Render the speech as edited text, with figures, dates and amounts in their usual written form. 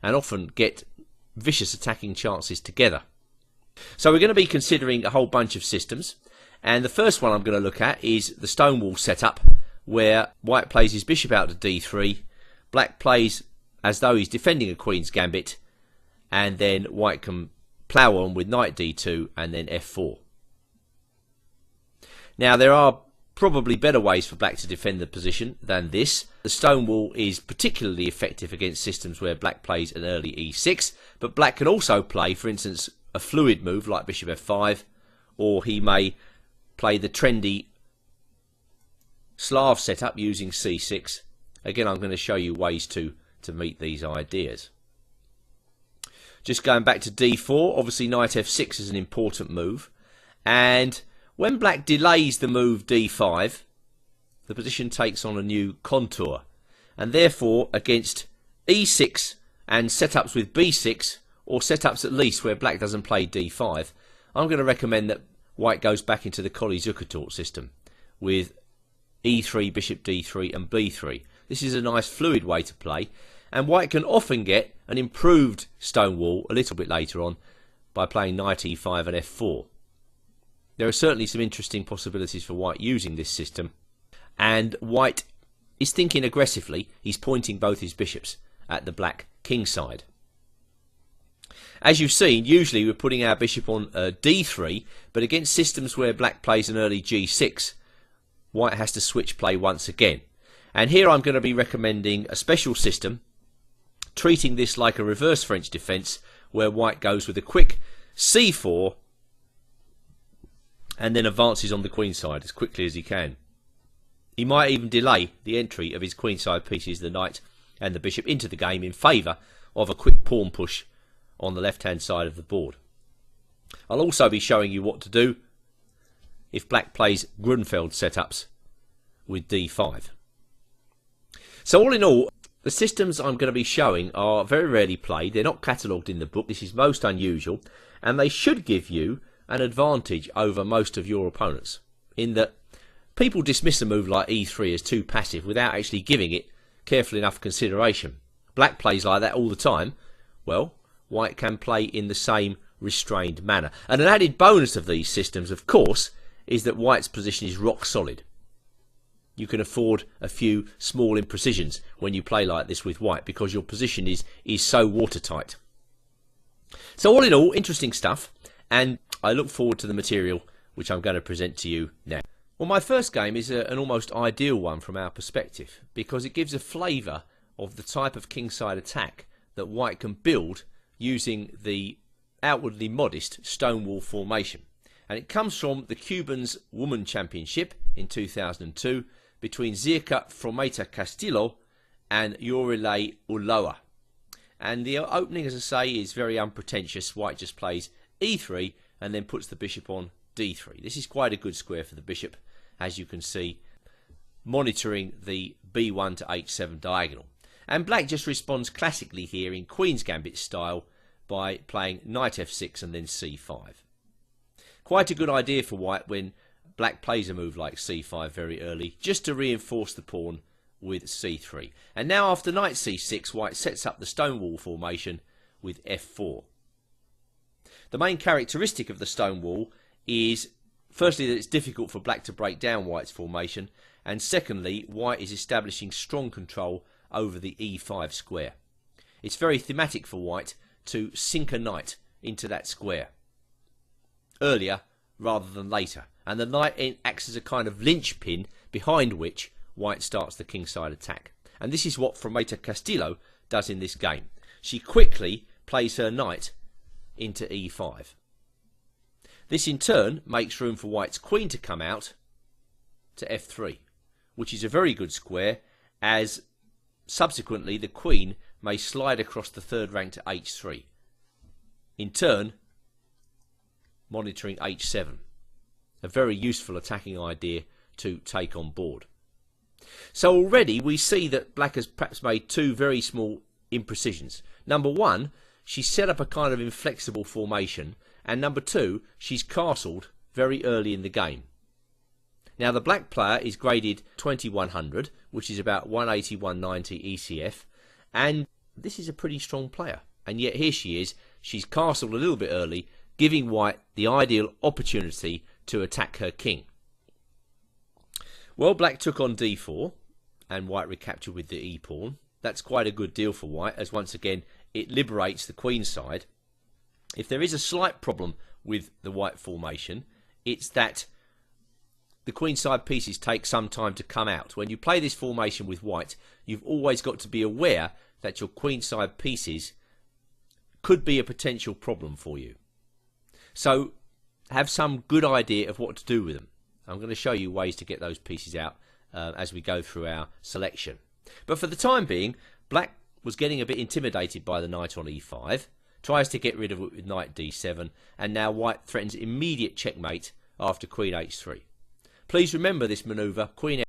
and often get vicious attacking chances together. So we're going to be considering a whole bunch of systems, and the first one I'm going to look at is the Stonewall setup, where white plays his bishop out to d3, black plays as though he's defending a queen's gambit, and then white can plough on with knight d2 and then f4. Now there are probably better ways for black to defend the position than this. The Stonewall is particularly effective against systems where black plays an early e6, but black can also play, for instance, a fluid move like bishop f5, or he may play the trendy Slav setup using c6. Again, I'm going to show you ways to meet these ideas. Just going back to d4, obviously knight f6 is an important move, and when black delays the move d5, the position takes on a new contour, and therefore against e6 and setups with b6, or setups at least where black doesn't play d5, I'm going to recommend that white goes back into the Colle-Zukertort system with e3, bishop d3 and b3. This is a nice fluid way to play, and white can often get an improved Stonewall a little bit later on by playing knight e5 and f4. There are certainly some interesting possibilities for white using this system, and white is thinking aggressively. He's pointing both his bishops at the black king side. As you've seen, usually we're putting our bishop on d3, but against systems where black plays an early g6, white has to switch play once again. And here I'm going to be recommending a special system, treating this like a reverse French defence, where white goes with a quick c4 and then advances on the queenside as quickly as he can. He might even delay the entry of his queenside pieces, the knight and the bishop, into the game in favour of a quick pawn push on the left hand side of the board. I'll also be showing you what to do if black plays Grunfeld setups with d5. So all in all, the systems I'm going to be showing are very rarely played. They're not catalogued in the book. This is most unusual, and they should give you an advantage over most of your opponents, in that people dismiss a move like e3 as too passive without actually giving it careful enough consideration. Black plays like that all the time. Well, white can play in the same restrained manner. And an added bonus of these systems, of course, is that white's position is rock solid. You can afford a few small imprecisions when you play like this with white, because your position is so watertight. So all in all, interesting stuff, and I look forward to the material which I'm going to present to you now. Well, my first game is an almost ideal one from our perspective, because it gives a flavour of the type of kingside attack that white can build using the outwardly modest Stonewall formation. And it comes from the Cubans Women Championship in 2002 between Zirka Frometa Castillo and Yorile Ulloa. And the opening, as I say, is very unpretentious. White just plays e3 and then puts the bishop on d3. This is quite a good square for the bishop, as you can see, monitoring the b1 to h7 diagonal. And black just responds classically here in Queen's Gambit style by playing knight f6 and then c5. Quite a good idea for white when black plays a move like c5 very early, just to reinforce the pawn with c3. And now after knight c6, white sets up the Stonewall formation with f4. The main characteristic of the Stonewall is, firstly, that it's difficult for black to break down white's formation, and secondly, white is establishing strong control over the e5 square. It's very thematic for white to sink a knight into that square earlier rather than later, and the knight acts as a kind of linchpin behind which white starts the kingside attack. And this is what Frometa Castillo does in this game. She quickly plays her knight into e5. This in turn makes room for white's queen to come out to f3, which is a very good square, as subsequently the queen may slide across the third rank to h3, in turn monitoring h7. A very useful attacking idea to take on board. So already we see that black has perhaps made two very small imprecisions. Number one, she set up a kind of inflexible formation, and number two, she's castled very early in the game. Now the black player is graded 2100, which is about 180, 190 ECF, and this is a pretty strong player. And yet here she is. She's castled a little bit early, giving white the ideal opportunity to attack her king. Well, black took on d4, and white recaptured with the e-pawn. That's quite a good deal for white, as once again it liberates the queen side. If there is a slight problem with the white formation, it's that the queenside pieces take some time to come out. When you play this formation with white, you've always got to be aware that your queenside pieces could be a potential problem for you. So have some good idea of what to do with them. I'm going to show you ways to get those pieces out as we go through our selection. But for the time being, black was getting a bit intimidated by the knight on e5, tries to get rid of it with knight d7, and now white threatens immediate checkmate after queen h3. Please remember this manoeuvre, queen